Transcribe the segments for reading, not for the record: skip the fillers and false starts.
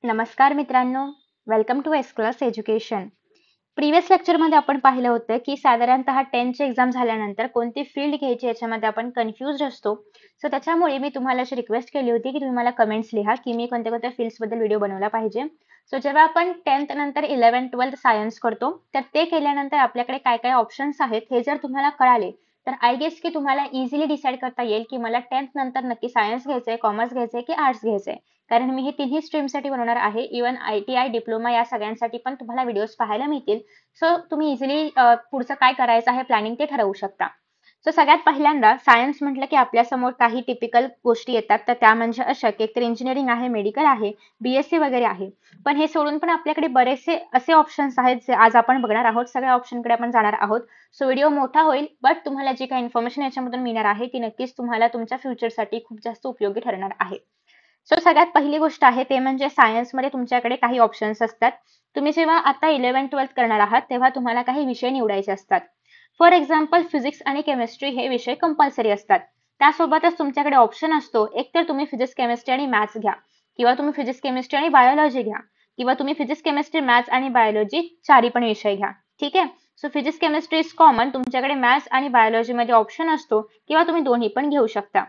नमस्कार मित्रांनो, welcome to S class education. Previous लेक्चरमध्ये आपण पाहिलं होतं की साधारणतः 10th एक्झाम झाल्यानंतर कोणती फील्ड घ्यायची याच्यामध्ये आपण कन्फ्युज्ड असतो. सो त्याच्यामुळे मी तुम्हाला अशी रिक्वेस्ट केली होती की तुम्ही मला कमेंट्स लिहा की मी कोणत्या कोणत्या फील्ड्सबद्दल व्हिडिओ बनवला पाहिजे. सो जेव्हा आपण 10th नंतर 11th 12th सायन्स करतो तर ते केल्यानंतर आपल्याकडे काय काय ऑप्शन्स आहेत हे जर तुम्हाला कळाले तर आय गेस की तुम्हाला इझिली डिसाईड करता येईल की मला 10th नंतर नक्की सायन्स घ्यायचंय, कॉमर्स घ्यायचंय की आर्ट्स घ्यायचंय. कारण मी हे तिन्ही स्ट्रीमसाठी बनवणार आहे. इव्हन ITI, डिप्लोमा या सगळ्यांसाठी पण तुम्हाला व्हिडिओज पाहायला मिळतील. सो तुम्ही इझिली पुढचं काय करायचं आहे प्लॅनिंग ते ठरवू शकता. सो सगळ्यात पहिल्यांदा सायन्स म्हटलं की आपल्यासमोर काही टिपिकल गोष्टी येतात. तर त्या म्हणजे अशा की एकतर इंजिनिअरिंग आहे, मेडिकल आहे, BSc वगैरे आहे. पण हे सोडून पण आपल्याकडे बरेचसे असे ऑप्शन्स आहेत जे आज आपण बघणार आहोत. सगळ्या ऑप्शनकडे आपण जाणार आहोत. सो व्हिडिओ मोठा होईल, बट तुम्हाला जी काही इन्फॉर्मेशन याच्यामधून मिळणार आहे ती नक्कीच तुम्हाला तुमच्या फ्युचरसाठी खूप जास्त उपयोगी ठरणार आहे. सो सगळ्यात पहिली गोष्ट आहे ते म्हणजे सायन्समध्ये तुमच्याकडे काही ऑप्शन्स असतात. तुम्ही जेव्हा आता 11th 12th करणार आहात तेव्हा तुम्हाला काही विषय निवडायचे असतात. फॉर एक्झाम्पल फिजिक्स आणि केमिस्ट्री हे विषय कंपल्सरी असतात. त्यासोबतच तुमच्याकडे ऑप्शन असतो एकतर तुम्ही फिजिक्स केमिस्ट्री आणि मॅथ्स घ्या किंवा तुम्ही फिजिक्स केमिस्ट्री आणि बायोलॉजी घ्या किंवा तुम्ही फिजिक्स केमिस्ट्री मॅथ्स आणि बायोलॉजी चारही पण विषय घ्या. ठीक आहे. So physics chemistry is common, तुमच्याकडे मॅथ्स आणि बायोलॉजीमध्ये ऑप्शन असतो किंवा तुम्ही दोन्ही पण घेऊ शकता.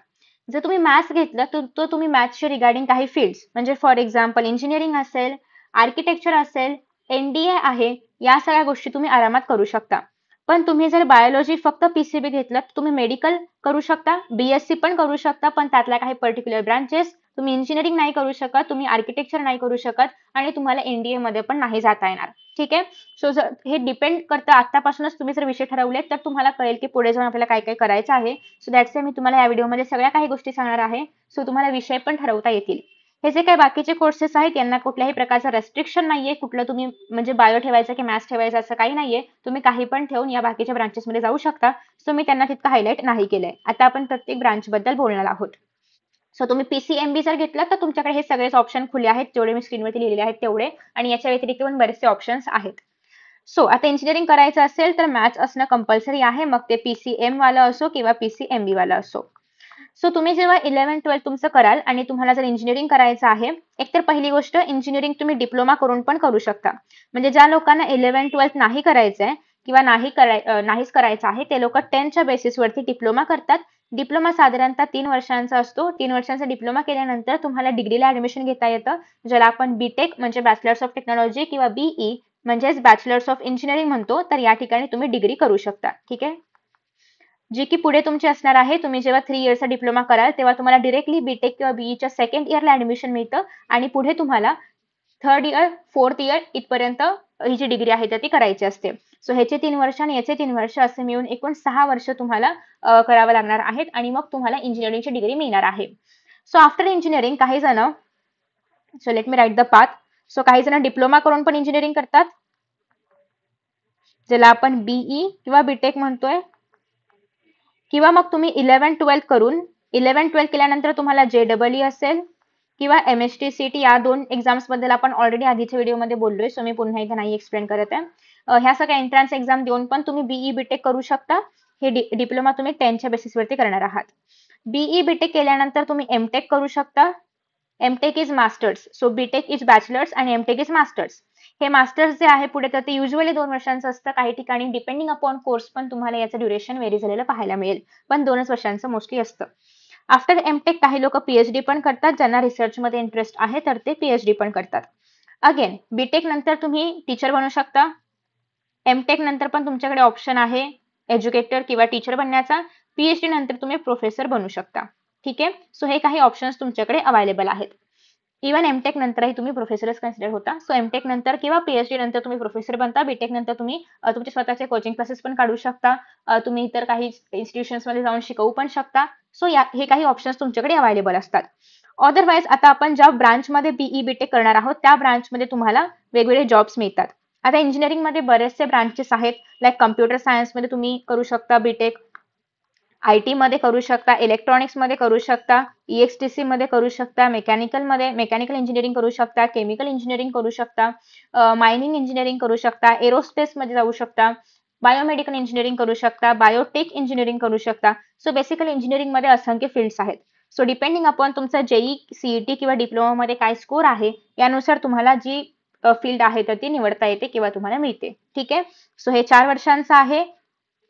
जर तुम्ही मॅथ्स घेतलं तर तुम्ही मॅथ्सचे रिगार्डिंग काही फील्ड्स म्हणजे फॉर एक्झाम्पल इंजिनिअरिंग असेल, आर्किटेक्चर असेल, NDA आहे, या सगळ्या गोष्टी तुम्ही आरामात करू शकता. पण तुम्ही जर बायोलॉजी फक्त PCB घेतलं तर तुम्ही मेडिकल करू शकता, BSc पण करू शकता, पण त्यातल्या काही पर्टिक्युलर ब्रांचेस तुम्ही इंजिनिअरिंग नाही करू शकत, तुम्ही आर्किटेक्चर नाही करू शकत आणि तुम्हाला NDA मध्ये पण नाही जाता येणार. ठीक आहे. सो जर हे डिपेंड करतं आतापासूनच तुम्ही जर विषय ठरवले तर तुम्हाला कळेल की पुढे जाऊन आपल्याला काय काय करायचं आहे. सो दॅट्स मी तुम्हाला या व्हिडिओमध्ये सगळ्या काही गोष्टी सांगणार आहे. सो तुम्हाला विषय पण ठरवता येतील. हे जे काही बाकीचे कोर्सेस आहेत यांना कुठल्याही प्रकारचं रेस्ट्रिक्शन नाहीये. कुठलं तुम्ही म्हणजे बायो ठेवायचं की मॅथ्स ठेवायचं असं काही नाहीये. तुम्ही काही पण ठेवून या बाकीच्या ब्रांचेसमध्ये जाऊ शकता. सो मी त्यांना तितकं हायलाइट नाही केलंय. आता आपण प्रत्येक ब्रांचबद्दल बोलणार आहोत. सो तुम्ही PCMB जर घेतलं तर तुमच्याकडे हे सगळेच ऑप्शन खुले आहेत, जेवढे मी स्क्रीनवरती लिहिलेले आहेत तेवढे, आणि याच्या व्यतिरिक्त पण बरेचसे ऑप्शन्स आहेत. सो आता इंजिनिअरिंग करायचं असेल तर मॅथ्स असणं कंपल्सरी आहे, मग ते PCM वाला असो किंवा PCMB वाला असो. सो तुम्ही जेव्हा 11th 12th तुमचं कराल आणि तुम्हाला जर इंजिनिअरिंग करायचं आहे, एकतर पहिली गोष्ट इंजिनिअरिंग तुम्ही डिप्लोमा करून पण करू शकता. म्हणजे ज्या लोकांना 11th 12th नाही करायचंय किंवा नाहीच करायचं आहे ते लोक 10च्या बेसिसवरती डिप्लोमा करतात. डिप्लोमा साधारणतः 3 वर्षांचा असतो. 3 वर्षांचा डिप्लोमा केल्यानंतर तुम्हाला डिग्रीला ऍडमिशन घेता येतं, ज्याला आपण BTech म्हणजे बॅचलर्स ऑफ टेक्नॉलॉजी किंवा BE म्हणजेच बॅचलर्स ऑफ इंजिनिअरिंग म्हणतो. तर या ठिकाणी तुम्ही डिग्री करू शकता. ठीक आहे. जी की पुढे तुमची असणार आहे. तुम्ही जेव्हा 3 इयर्सचा डिप्लोमा कराल तेव्हा तुम्हाला डिरेक्टली BTech किंवा BEच्या सेकंड इयरला ऍडमिशन मिळतं आणि पुढे तुम्हाला 3rd इयर, 4th इयर इथपर्यंत ही जी डिग्री आहे ती करायची असते. सो ह्याचे 3 वर्ष आणि याचे 3 वर्ष असे मिळून एकूण 6 वर्ष तुम्हाला करावं लागणार आहेत आणि मग तुम्हाला इंजिनिअरिंगची डिग्री मिळणार आहे. सो आफ्टर इंजिनिअरिंग काही जण, so let me write the path. So काही जण डिप्लोमा करून पण इंजिनिअरिंग करतात, ज्याला आपण BE किंवा BTech म्हणतोय, किंवा मग तुम्ही 11th 12th करून 11th 12th केल्यानंतर तुम्हाला JEE असेल किंवा MHT CET या दोन एक्झाम्स बद्दल आपण ऑलरेडी आधीच्या व्हिडिओमध्ये बोललोय. सो मी पुन्हा इथे नाही एक्सप्लेन करत आहे. ह्या सगळ्या एंट्रन्स एक्झाम देऊन पण तुम्ही BE BTech करू शकता. हे डिप्लोमा तुम्ही 10च्या बेसिसवरती करणार आहात. BE BTech केल्यानंतर तुम्ही MTech करू शकता. MTech is masters. So BTech is bachelors आणि MTech इज मास्टर्स. हे मास्टर्स जे आहे पुढे तर ते युजली 2 वर्षांचं असतं. काही ठिकाणी डिपेंडिंग अपॉन कोर्स पण तुम्हाला याचं ड्युरेशन व्हेरी झालेलं पाहायला मिळेल, पण 2च वर्षांचं मोस्टली असतं. आफ्टर MTech काही लोक PhD पण करतात. ज्यांना रिसर्चमध्ये इंटरेस्ट आहे तर ते PhD पण करतात. अगेन BTech नंतर तुम्ही टीचर बनू शकता. MTech नंतर पण तुमच्याकडे ऑप्शन आहे एज्युकेटर किंवा टीचर बनण्याचा. PhD नंतर तुम्ही प्रोफेसर बनू शकता. ठीक आहे. सो हे काही ऑप्शन्स तुमच्याकडे अवेलेबल आहेत. इव्हन MTech नंतरही तुम्ही प्रोफेसरच कन्सिडर होता. सो MTech नंतर किंवा PhD नंतर तुम्ही प्रोफेसर बनता. BTech नंतर तुम्ही तुमचे स्वतःचे कोचिंग क्लासेस पण काढू शकता. तुम्ही इतर काही इन्स्टिट्यूशन्समध्ये जाऊन शिकवू पण शकता. सो हे काही ऑप्शन्स तुमच्याकडे अवेलेबल असतात. अदरवाईज आता आपण ज्या ब्रांचमध्ये BE BTech करणार आहोत त्या ब्रांचमध्ये तुम्हाला वेगवेगळे जॉब्स मिळतात. आता इंजिनिअरिंगमध्ये बरेचसे ब्रांचेस आहेत. लाईक कम्प्युटर सायन्समध्ये तुम्ही करू शकता BTech, IT मध्ये करू शकता, इलेक्ट्रॉनिक्स मध्ये करू शकता, EXTC मध्ये करू शकता, मेकॅनिकल इंजिनिअरिंग करू शकता, केमिकल इंजिनिअरिंग करू शकता, मायनिंग इंजिनिअरिंग करू शकता, एरोस्पेस मध्ये जाऊ शकता, बायोमेडिकल इंजिनिअरिंग करू शकता, बायोटेक इंजिनिअरिंग करू शकता. सो बेसिकली इंजिनिअरिंग मध्ये असंख्य फील्ड्स आहेत. सो डिपेंडिंग अपॉन तुमचा जेई, सीईटी किंवा डिप्लोमामध्ये काय स्कोर आहे यानुसार तुम्हाला जी फील्ड आहे तर ती निवडता येते किंवा तुम्हाला मिळते. ठीक आहे. सो हे 4 वर्षांचं आहे.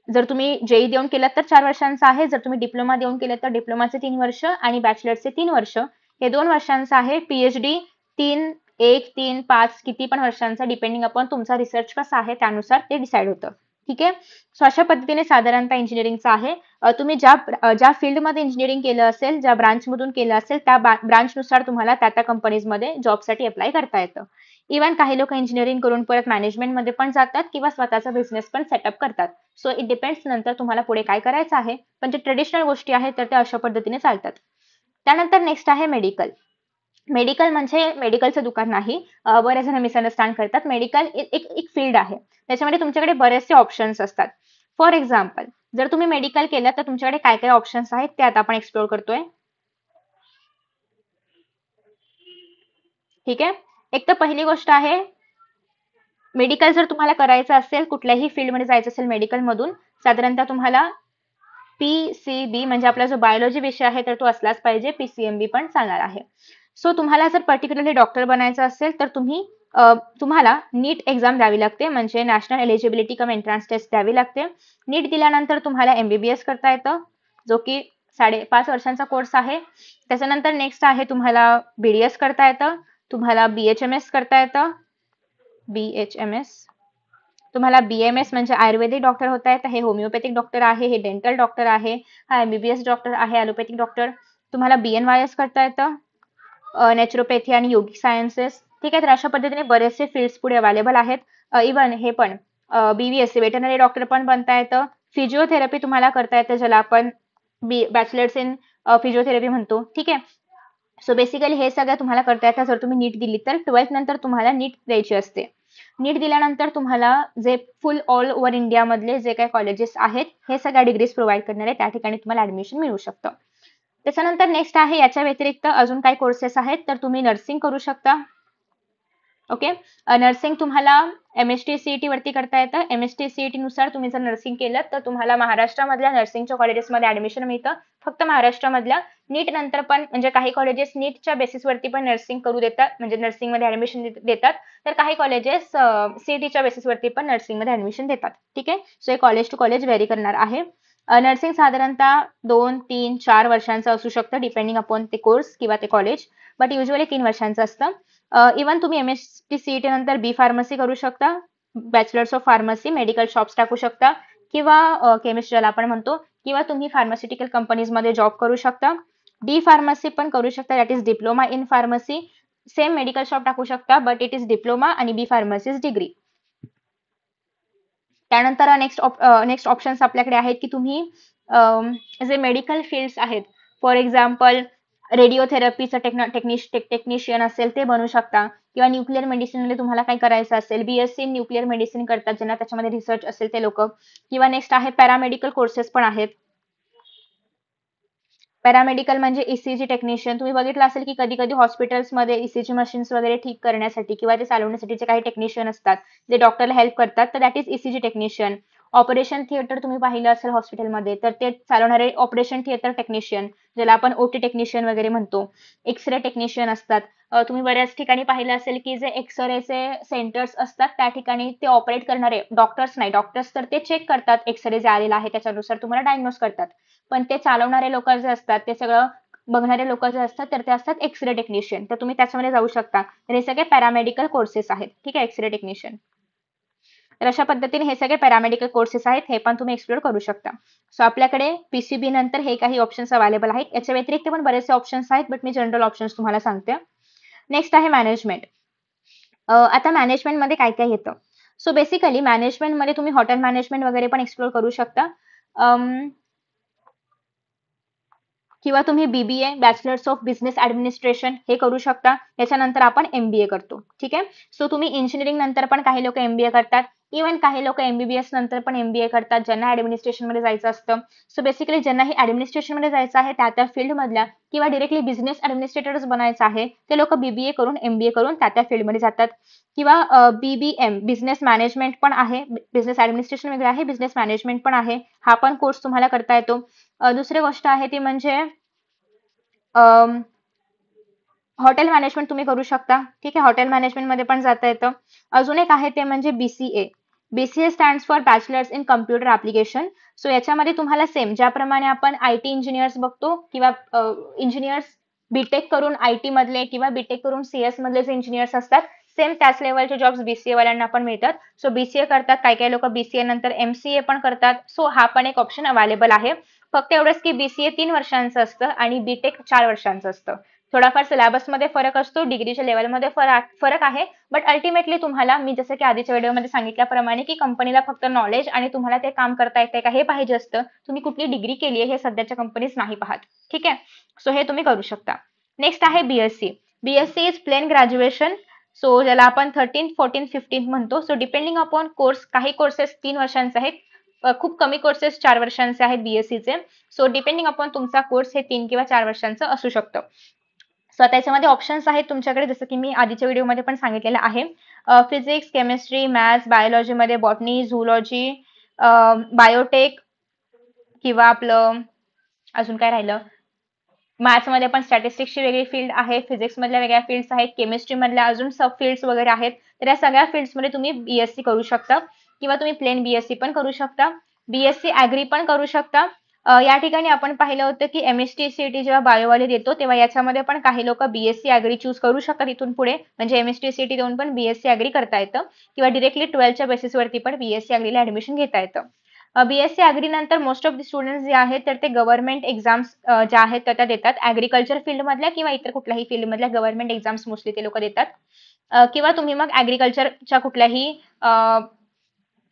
जर तुम्ही जेई देऊन केलं तर 4 वर्षांचं आहे. जर तुम्ही डिप्लोमा देऊन केलं तर डिप्लोमाचे 3 वर्ष आणि बॅचलरचे 3 वर्ष. हे 2 वर्षांचं आहे. पीएचडी 3, 1, 3, 5 किती पण वर्षांचा डिपेंडिंग अपॉन तुमचा रिसर्च कसा आहे त्यानुसार ते डिसाईड होतं. ठीक आहे. सो अशा पद्धतीने साधारणतः इंजिनिअरिंगचं आहे. तुम्ही ज्या फील्डमध्ये इंजिनिअरिंग केलं असेल, ज्या ब्रांचमधून केलं असेल त्या ब्रांचनुसार तुम्हाला त्या कंपनीजमध्ये जॉबसाठी अप्लाय करता येतं. इव्हन काही लोक इंजिनिअरिंग करून परत मॅनेजमेंटमध्ये पण जातात किंवा स्वतःचा बिझनेस पण सेटअप करतात. सो इट डिपेंड्स नंतर तुम्हाला पुढे काय करायचं आहे. पण जे ट्रेडिशनल गोष्टी आहेत तर त्या अशा पद्धतीने चालतात. त्यानंतर नेक्स्ट आहे मेडिकल. मेडिकल म्हणजे मेडिकलचं दुकान नाही. बरेच जण मिसअंडरस्टँड करतात. मेडिकल एक फील्ड आहे. त्याच्यामध्ये तुमच्याकडे बरेचसे ऑप्शन्स असतात. फॉर एक्झाम्पल जर तुम्ही मेडिकल केलं तर तुमच्याकडे काय काय ऑप्शन्स आहेत ते आता आपण एक्सप्लोर करतोय. ठीक आहे. एक तर पहिली गोष्ट आहे मेडिकल जर तुम्हाला करायचं असेल, कुठल्याही फील्डमध्ये जायचं असेल मेडिकल मधून, साधारणतः तुम्हाला पीसीबी म्हणजे आपला जो बायोलॉजी विषय आहे तर तो असलाच पाहिजे. पीसीएमबी पण चालणार आहे. सो तुम्हाला जर पर्टिक्युलरली डॉक्टर बनायचं असेल तर तुम्हाला नीट एक्झाम द्यावी लागते, म्हणजे national eligibility cum entrance test द्यावी लागते. नीट दिल्यानंतर तुम्हाला एमबीबीएस करता येतं, जो की 5.5 वर्षांचा कोर्स आहे. त्याच्यानंतर नेक्स्ट आहे तुम्हाला बीडीएस करता येतं, तुम्हाला बीएचएमएस करता येतं. बीएचएमएस तुम्हाला बीएमएस म्हणजे आयुर्वेदिक डॉक्टर होता येतं. हे होमिओपॅथिक डॉक्टर आहे, हे डेंटल डॉक्टर आहे, हा एमबीबीएस डॉक्टर आहे, ॲलोपॅथिक डॉक्टर. तुम्हाला बीएनवायएस करता येतं, नॅचरोपॅथी आणि योगिक सायन्सेस. ठीक आहे. तर अशा पद्धतीने बरेचसे फील्ड्स पुढे अवेलेबल आहेत. इव्हन हे पण बीव्हीएससी वेटरनरी डॉक्टर पण बनता येतं. फिजिओथेरपी तुम्हाला करता येतं, ज्याला आपण बॅचलर्स इन फिजिओथेरपी म्हणतो. ठीक आहे. सो बेसिकली हे सगळं तुम्हाला करता येतं जर तुम्ही नीट दिली तर. 12th नंतर तुम्हाला नीट द्यायची असते. नीट दिल्यानंतर तुम्हाला जे फुल ऑल ओव्हर इंडिया मधले जे काही कॉलेजेस आहेत हे सगळ्या डिग्रीज प्रोव्हाइड करणारे त्या ठिकाणी तुम्हाला ऍडमिशन मिळू शकतं. त्याच्यानंतर नेक्स्ट आहे याच्या व्यतिरिक्त अजून काही कोर्सेस आहेत तर तुम्ही नर्सिंग करू शकता. ओके. नर्सिंग तुम्हाला एमएसटी सीईटी वरती करता येतं. एमएसटी सीईटी नुसार तुम्ही जर नर्सिंग केलं तर तुम्हाला महाराष्ट्रामधल्या नर्सिंगच्या कॉलेजेसमध्ये ऍडमिशन मिळतं. फक्त महाराष्ट्रामधल्या. नीट नंतर पण म्हणजे काही कॉलेजेस नीटच्या बेसिसवरती पण नर्सिंग करू देतात, म्हणजे नर्सिंगमध्ये ऍडमिशन देतात. तर काही कॉलेजेस सीईटीच्या बेसिसवरती पण नर्सिंगमध्ये ऍडमिशन देतात. ठीक आहे. सो हे कॉलेज टू कॉलेज व्हेरी करणार आहे. नर्सिंग साधारणतः 2, 3, 4 वर्षांचं असू शकतं डिपेंडिंग अपॉन ते कोर्स किंवा ते कॉलेज. बट युजली 3 वर्षांचं असतं. इव्हन तुम्ही एमएसटी सीईटी नंतर बी फार्मसी करू शकता, bachelors of pharmacy, medical shops टाकू शकता किंवा केमिस्ट ज्याला आपण म्हणतो, किंवा तुम्ही फार्मास्युटिकल कंपनीजमध्ये जॉब करू शकता. डी फार्मसी पण करू शकता, that is diploma in pharmacy. Same medical shop टाकू शकता बट इट इज डिप्लोमा आणि बी फार्मसी डिग्री. त्यानंतर नेक्स्ट ऑप्शन्स आपल्याकडे आहेत की तुम्ही जे मेडिकल फील्ड्स आहेत, फॉर एक्झाम्पल रेडिओथेरपीचं टेक्निशियन असेल ते बनू शकता, किंवा न्यूक्लिअर मेडिसिनमध्ये तुम्हाला काय करायचं असेल, बीएससी न्यूक्लिअर मेडिसिन करतात ज्यांना त्याच्यामध्ये रिसर्च असेल ते लोक, किंवा नेक्स्ट आहे पॅरामेडिकल कोर्सेस पण आहेत. पॅरामेडिकल म्हणजे ईसीजी टेक्निशियन. तुम्ही बघितलं असेल की कधी कधी हॉस्पिटल्समध्ये ईसीजी मशीन्स वगैरे ठीक करण्यासाठी किंवा ते चालवण्यासाठी जे काही टेक्निशियन असतात जे डॉक्टरला हेल्प करतात, तर that is ECG technician. Operation theatre तुम्ही पाहिलं असेल हॉस्पिटलमध्ये, तर ते चालवणारे ऑपरेशन थिएटर टेक्निशियन, ज्याला आपण ओटी टेक्निशियन वगैरे म्हणतो. एक्सरे टेक्निशियन असतात. तुम्ही बऱ्याच ठिकाणी पाहिलं असेल की जे एक्सरेचे सेंटर्स असतात त्या ठिकाणी ते ऑपरेट करणारे डॉक्टर्स नाही, डॉक्टर्स तर ते चेक करतात एक्सरे जे आलेला आहे त्याच्यानुसार तुम्हाला डायग्नोज करतात, पण ते चालवणारे लोक जे असतात, ते सगळं बघणारे लोक जे असतात तर ते असतात एक्सरे टेक्निशियन. तर तुम्ही त्याच्यामध्ये जाऊ शकता. तर हे सगळे पॅरामेडिकल कोर्सेस आहेत. ठीक आहे. X ray technician. तर अशा पद्धतीने हे सगळे पॅरामेडिकल कोर्सेस आहेत, हे पण तुम्ही एक्सप्लोर करू शकता. सो आपल्याकडे पीसीबी नंतर हे काही ऑप्शन्स अवेलेबल आहेत. याच्या व्यतिरिक्त पण बरेचसे ऑप्शन्स आहेत, बट मी जनरल ऑप्शन्स तुम्हाला सांगते. नेक्स्ट आहे मॅनेजमेंट. आता मॅनेजमेंटमध्ये काय काय येतं. सो बेसिकली मॅनेजमेंटमध्ये तुम्ही हॉटेल मॅनेजमेंट वगैरे पण एक्सप्लोर करू शकता, किंवा तुम्ही BBA bachelors of business administration हे करू शकता. याच्यानंतर आपण एमबीए करतो. ठीक आहे. सो तुम्ही इंजिनिअरिंग नंतर पण काही लोक एमबीए करतात, इव्हन काही लोक एमबीबीएस नंतर पण एमबीए करतात ज्यांना ऍडमिनिस्ट्रेशन मध्ये जायचं असतं. सो बेसिकली ज्यांनाही ऍडमिनिस्ट्रेशन मध्ये जायचं आहे त्या फील्ड मधल्या किंवा डिरेक्टली बिझनेस ऍडमिनिस्ट्रेटरच बनायचं आहे ते लोक बीबीए करून एमबीए करून त्या फील्डमध्ये जातात. किंवा बीबीएम बिझनेस मॅनेजमेंट पण आहे, बिझनेस ऍडमिनिस्ट्रेशन वगैरे आहे, बिझनेस मॅनेजमेंट पण आहे, हा पण कोर्स तुम्हाला करता येतो. दुसरी गोष्ट आहे ती म्हणजे हॉटेल मॅनेजमेंट तुम्ही करू शकता. ठीक आहे, हॉटेल मॅनेजमेंट मध्ये पण जाता येतं. अजून एक आहे ते म्हणजे BCA. BCA stands for bachelors in computer application. So याच्यामध्ये तुम्हाला सेम ज्याप्रमाणे आपण IT इंजिनियर्स बघतो किंवा इंजिनियर्स बीटेक करून IT मधले किंवा बीटेक करून CS मधले जे इंजिनियर्स असतात, सेम त्याच लेवलचे जॉब्स BCA वाल्यांना पण मिळतात. सो BCA करतात, काही काही लोक BCA नंतर MCA पण करतात. सो हा पण एक ऑप्शन अवेलेबल आहे. फक्त एवढंच की BCA 3 वर्षांचं असतं आणि बीटेक 4 वर्षांचं असतं. थोडाफार सिलेबसमध्ये फरक असतो, डिग्रीच्या लेवलमध्ये फरक आहे. बट अल्टिमेटली तुम्हाला मी जसं की आधीच्या व्हिडिओमध्ये सांगितल्याप्रमाणे की कंपनीला फक्त नॉलेज आणि तुम्हाला ते काम करता येते का हे पाहिजे असतं. तुम्ही कुठली डिग्री केली आहे हे सध्याच्या कंपनीज नाही पाहत. ठीक आहे, सो हे तुम्ही करू शकता. नेक्स्ट आहे BSc. BSc is plain graduation. So ज्याला आपण 13, 14, 15 म्हणतो. सो डिपेंडिंग अपॉन कोर्स, काही कोर्सेस 3 वर्षांचे आहेत, खूप कमी कोर्सेस 4 वर्षांचे आहेत BSc चे. सो डिपेंडिंग अपॉन तुमचा कोर्स हे 3 किंवा 4 वर्षांचं असू शकतं. सो त्याच्यामध्ये ऑप्शन्स आहेत तुमच्याकडे, जसं की मी आधीच्या व्हिडिओमध्ये पण सांगितलेलं आहे. फिजिक्स, केमिस्ट्री, मॅथ्स, बायोलॉजीमध्ये बॉटनी, झूलॉजी, बायोटेक किंवा आपलं अजून काय राहिलं, मॅथ्समध्ये पण स्टॅटिस्टिक्सची वेगळी फील्ड आहे, फिजिक्स मधल्या वेगळ्या फील्ड्स आहेत, केमिस्ट्री मधल्या अजून सब फील्ड्स वगैरे आहेत. तर या सगळ्या फील्ड्समध्ये तुम्ही BSc करू शकता किंवा तुम्ही प्लेन BSc पण करू शकता. BSc ऍग्री पण करू शकता. या ठिकाणी आपण पाहिलं होतं की MST CET जेव्हा बायोवाले देतो तेव्हा याच्यामध्ये पण काही लोक BSc ऍग्री चूज करू शकतात इथून पुढे, म्हणजे MST CET देऊन पण BSc ऍग्री करता येतं किंवा डिरेक्टली 12च्या बेसिसवरती पण BSc ऍग्रीला ऍडमिशन घेता येतं. BSc ऍग्री नंतर मोस्ट ऑफ द स्टुडंट्स जे आहेत तर ते गव्हर्नमेंट एक्झाम्स ज्या आहेत त्या देतात. ऍग्रिकल्चर फील्ड मधल्या किंवा इतर कुठल्याही फील्ड मधल्या गव्हर्नमेंट एक्झाम्स मोस्टली ते लोक देतात. किंवा तुम्ही मग ऍग्रिकल्चरच्या कुठल्याही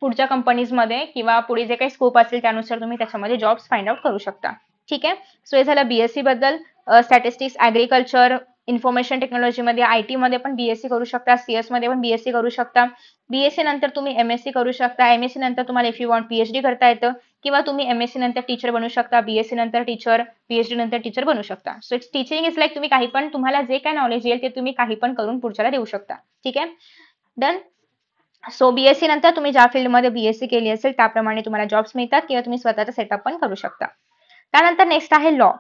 पुढच्या कंपनीजमध्ये किंवा पुढे जे काही स्कोप असेल त्यानुसार तुम्ही त्याच्यामध्ये जॉब्स फाइंड आउट करू शकता. ठीक आहे, सो हे झालं BSc बद्दल. स्टॅटिस्टिक्स, ऍग्रिकल्चर, इन्फॉर्मेशन टेक्नॉलॉजीमध्ये IT मध्ये पण BSc करू शकता, CS मध्ये पण BSc करू शकता. BSc नंतर तुम्ही MSc करू शकता. MSc नंतर तुम्हाला इफ यू वॉन्ट PhD करता येतं किंवा तुम्ही MSc नंतर टीचर बनू शकता, BSc नंतर टीचर, PhD नंतर टीचर बनू शकता. So it's teaching is like तुम्ही काही पण, तुम्हाला जे काय नॉलेज येईल ते तुम्ही काही पण करून पुढच्याला देऊ शकता. ठीक आहे, डन. सो BSc नंतर तुम्ही ज्या फील्डमध्ये BSc केली असेल त्याप्रमाणे तुम्हाला जॉब्स मिळतात किंवा तुम्ही स्वतःचा सेटअप पण करू शकता. त्यानंतर नेक्स्ट आहे लॉ.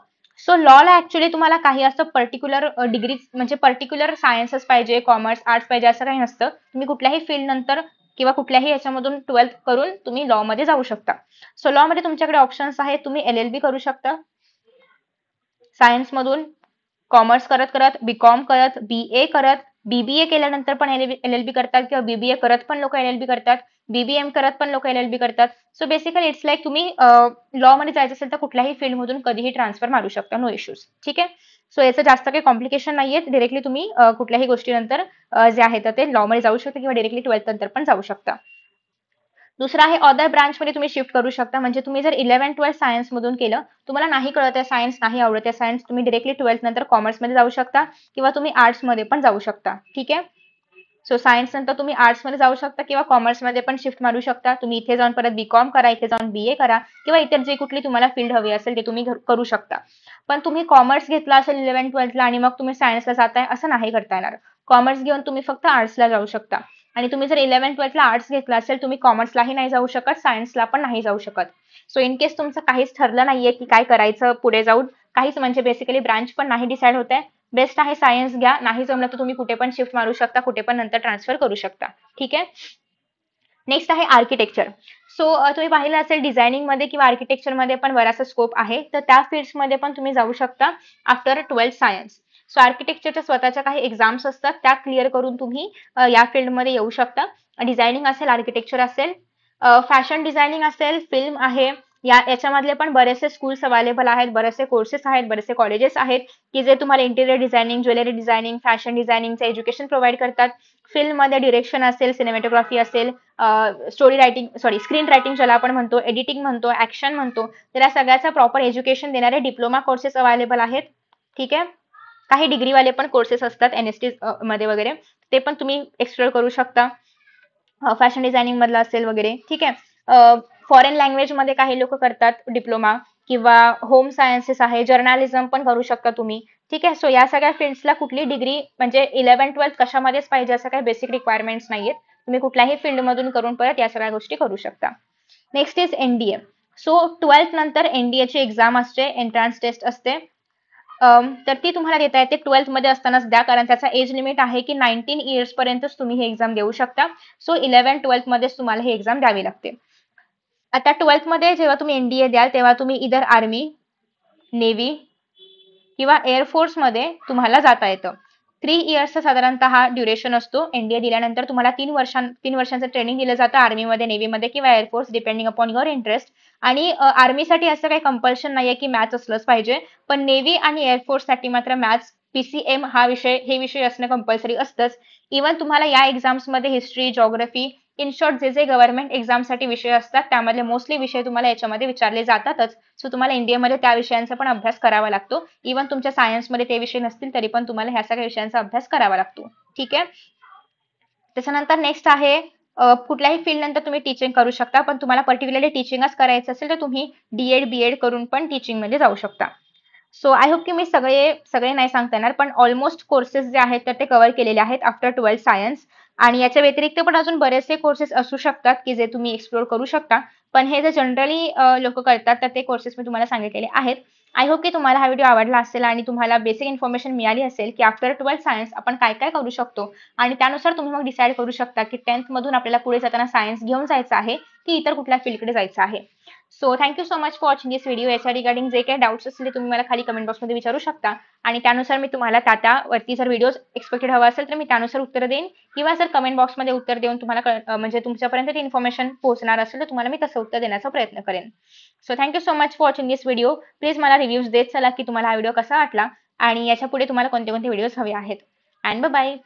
सो लॉला ऍक्च्युली तुम्हाला काही असं पर्टिक्युलर डिग्री म्हणजे पर्टिक्युलर सायन्सच पाहिजे, कॉमर्स, आर्ट्स पाहिजे असं काही नसतं. तुम्ही कुठल्याही फील्ड नंतर किंवा कुठल्याही याच्यामधून 12th करून तुम्ही लॉ मध्ये जाऊ शकता. सो लॉ मध्ये तुमच्याकडे ऑप्शन्स आहेत. तुम्ही LLB करू शकता सायन्स मधून, कॉमर्स करत करत, BCom करत, BA करत, BBA केल्यानंतर पण LLB करतात किंवा BBA करत पण लोक LLB करतात, BBM करत पण लोक LLB करतात. सो बेसिकली इट्स लाईक तुम्ही लॉ मध्ये जायचं असेल तर कुठल्याही फील्ड मधून कधीही ट्रान्सफर मारू शकता, नो इश्यूज. ठीक आहे, सो याचं जास्त काही कॉम्प्लिकेशन नाहीये. डिरेक्टली तुम्ही कुठल्याही गोष्टीनंतर जे आहे ते लॉ मध्ये जाऊ शकता किंवा डिरेक्टली 12th नंतर पण जाऊ शकता. दुसरा आहे अदर ब्रांच मध्ये तुम्ही शिफ्ट करू शकता. म्हणजे तुम्ही जर 11, 12 सायन्स मधून केलं, तुम्हाला नाही कळत आहे सायन्स, नाही आवडत आहे सायन्स, तुम्ही डिरेक्टली 12th नंतर कॉमर्स मध्ये जाऊ शकता किंवा तुम्ही आर्ट्स मध्ये पण जाऊ शकता. ठीक आहे, सो सायन्स नंतर तुम्ही आर्ट्स मध्ये जाऊ शकता किंवा कॉमर्स मध्ये पण शिफ्ट मारू शकता. तुम्ही इथे जाऊन परत BCom करा, इथे जाऊन BA करा किंवा इतर जे कुठली तुम्हाला फील्ड हवी असेल ते तुम्ही करू शकता. पण तुम्ही कॉमर्स घेतला असेल 11, 12 ला आणि मग तुम्ही सायन्सला जाताय असं नाही करता येणार. कॉमर्स घेऊन तुम्ही फक्त आर्ट्सला जाऊ शकता आणि तुम्ही जर 11, 12 ला आर्ट्स घेतला असेल तुम्ही कॉमर्सलाही नाही जाऊ शकत, सायन्सला पण नाही जाऊ शकत. सो इन केस तुमचं काहीच ठरलं नाहीये की काय करायचं पुढे जाऊन, काहीच म्हणजे बेसिकली ब्रांच पण नाही डिसाईड होत आहे, बेस्ट आहे सायन्स घ्या. नाही जमलं तर तुम्ही कुठे पण शिफ्ट मारू शकता, कुठे पण नंतर ट्रान्सफर करू शकता. ठीक आहे, नेक्स्ट आहे आर्किटेक्चर. सो तुम्ही पाहिलं असेल डिझायनिंग मध्ये किंवा आर्किटेक्चर मध्ये पण बराचसा स्कोप आहे, तर त्या फील्ड्स मध्ये पण तुम्ही जाऊ शकता आफ्टर 12th सायन्स. सो आर्किटेक्चरच्या स्वतःच्या काही एक्झाम्स असतात त्या क्लिअर करून तुम्ही या फील्डमध्ये येऊ शकता. डिझायनिंग असेल, आर्किटेक्चर असेल, फॅशन डिझायनिंग असेल, फिल्म आहे, याच्यामधले पण बरेचसे स्कूल्स अवेलेबल आहेत, बरेचसे कोर्सेस आहेत, बरेचसे कॉलेजेस आहेत की जे तुम्हाला interior designing, jewellery designing, fashion डिझायनिंगचं एज्युकेशन प्रोव्हाइड करतात. फिल्ममध्ये डिरेक्शन असेल, सिनेमॅटोग्राफी असेल, story writing, sorry screen writing ज्याला आपण म्हणतो, एडिटिंग म्हणतो, ऍक्शन म्हणतो, तर या सगळ्याचा प्रॉपर एज्युकेशन देणारे डिप्लोमा कोर्सेस अवेलेबल आहेत. ठीक आहे, काही डिग्रीवाले पण कोर्सेस असतात NST मध्ये वगैरे, ते पण तुम्ही एक्सप्लोर करू शकता. फॅशन डिझायनिंग मधला असेल वगैरे. ठीक आहे, फॉरेन लँग्वेज मध्ये काही लोक करतात डिप्लोमा किंवा होम सायन्सेस आहे, जर्नालिझम पण करू शकता तुम्ही. ठीक आहे, सो या सगळ्या फील्ड्सला कुठली डिग्री म्हणजे 11, 12 कशामध्येच पाहिजे असं काही बेसिक रिक्वायरमेंट्स नाहीयेत. तुम्ही कुठल्याही फील्ड मधून करून परत या सगळ्या गोष्टी करू शकता. Next is NDA. So 12th नंतर NDA ची एक्झाम असते, एंट्रन्स टेस्ट असते. तर ती तुम्हाला देता येते 12th मध्ये असतानाच द्या, कारण त्याचा एज लिमिट आहे की 19 इयर्स पर्यंतच तुम्ही ही एक्झाम देऊ शकता. सो 11th-12th मध्येच तुम्हाला ही एक्झाम द्यावी लागते. आता 12th मध्ये जेव्हा तुम्ही एनडीए द्याल तेव्हा तुम्ही इधर आर्मी, नेव्ही किंवा एअरफोर्समध्ये तुम्हाला जाता येतं. 3 इयर्सचा साधारणतः हा ड्युरेशन असतो. एनडीए दिल्यानंतर तुम्हाला 3 वर्षांचं ट्रेनिंग दिलं जातं आर्मीमध्ये, नेव्हीमध्ये किंवा air force depending upon your interest. आणि आर्मीसाठी असं काही कंपल्शन नाहीये की मॅथ्स असलंच पाहिजे. पण नेव्ही आणि एअरफोर्ससाठी मात्र मॅथ्स, पीसीएम हे विषय असणं कंपल्सरी असतंच. इव्हन तुम्हाला या एक्झाम्समध्ये हिस्ट्री, जिओग्राफी, इन शॉर्ट जे गव्हर्नमेंट एक्झामसाठी विषय असतात त्यामधले मोस्टली विषय तुम्हाला याच्यामध्ये विचारले जातातच. सो तुम्हाला एनडीएमध्ये त्या विषयांचा पण अभ्यास करावा लागतो. इव्हन तुमच्या सायन्समध्ये ते विषय नसतील तरी पण तुम्हाला ह्या सगळ्या विषयांचा अभ्यास करावा लागतो. ठीक आहे. त्याच्यानंतर नेक्स्ट आहे कुठल्याही फील्ड नंतर तुम्ही टीचिंग करू शकता, पण तुम्हाला पर्टिक्युलरली टीचिंगच करायचं असेल तर तुम्ही डीएड, बीएड करून पण टीचिंग मध्ये जाऊ शकता. सो आय होप की मी सगळे नाही सांगता येणार, पण ऑलमोस्ट कोर्सेस जे आहेत तर ते कव्हर केलेले आहेत आफ्टर 12th सायन्स. आणि याच्या व्यतिरिक्त पण अजून बरेचसे कोर्सेस असू शकतात की जे तुम्ही एक्सप्लोर करू शकता. पण हे जे जनरली लोक करतात तर ते कोर्सेस मी तुम्हाला सांगितलेले आहेत. आय होप की तुम्हाला हा व्हिडिओ आवडला असेल आणि तुम्हाला बेसिक इन्फॉर्मेशन मिळाली असेल की आफ्टर 12th सायन्स आपण काय काय करू शकतो. आणि त्यानुसार तुम्ही मग डिसाईड करू शकता की 10th मधून आपल्याला पुढे जाताना सायन्स घेऊन जायचं आहे की इतर कुठल्या फील्डकडे जायचं आहे. So thank you so much for watching this video. याच्या रिगार्डिंग जे काही डाऊट्स असतील ते तुम्ही मला खाली कमेंट बॉक्समध्ये विचारू शकता. आणि त्यानुसार मी तुम्हाला त्यावरती जर व्हिडिओ एक्सपेक्टेड हवा असेल तर मी त्यानुसार उत्तर देईन, किंवा जर कमेंट बॉक्समध्ये उत्तर देऊन तुम्हाला म्हणजे तुमच्यापर्यंत ती इन्फॉर्मेशन पोहोचणार असेल तर तुम्हाला मी तसं उत्तर देण्याचा प्रयत्न करेन. So thank so much for watching this video. Please मला रिव्ह्यूज देत चला की तुम्हाला हा व्हिडिओ कसा वाटला आणि याच्या पुढे तुम्हाला कोणते कोणते व्हिडिओज हवे आहेत. And bye.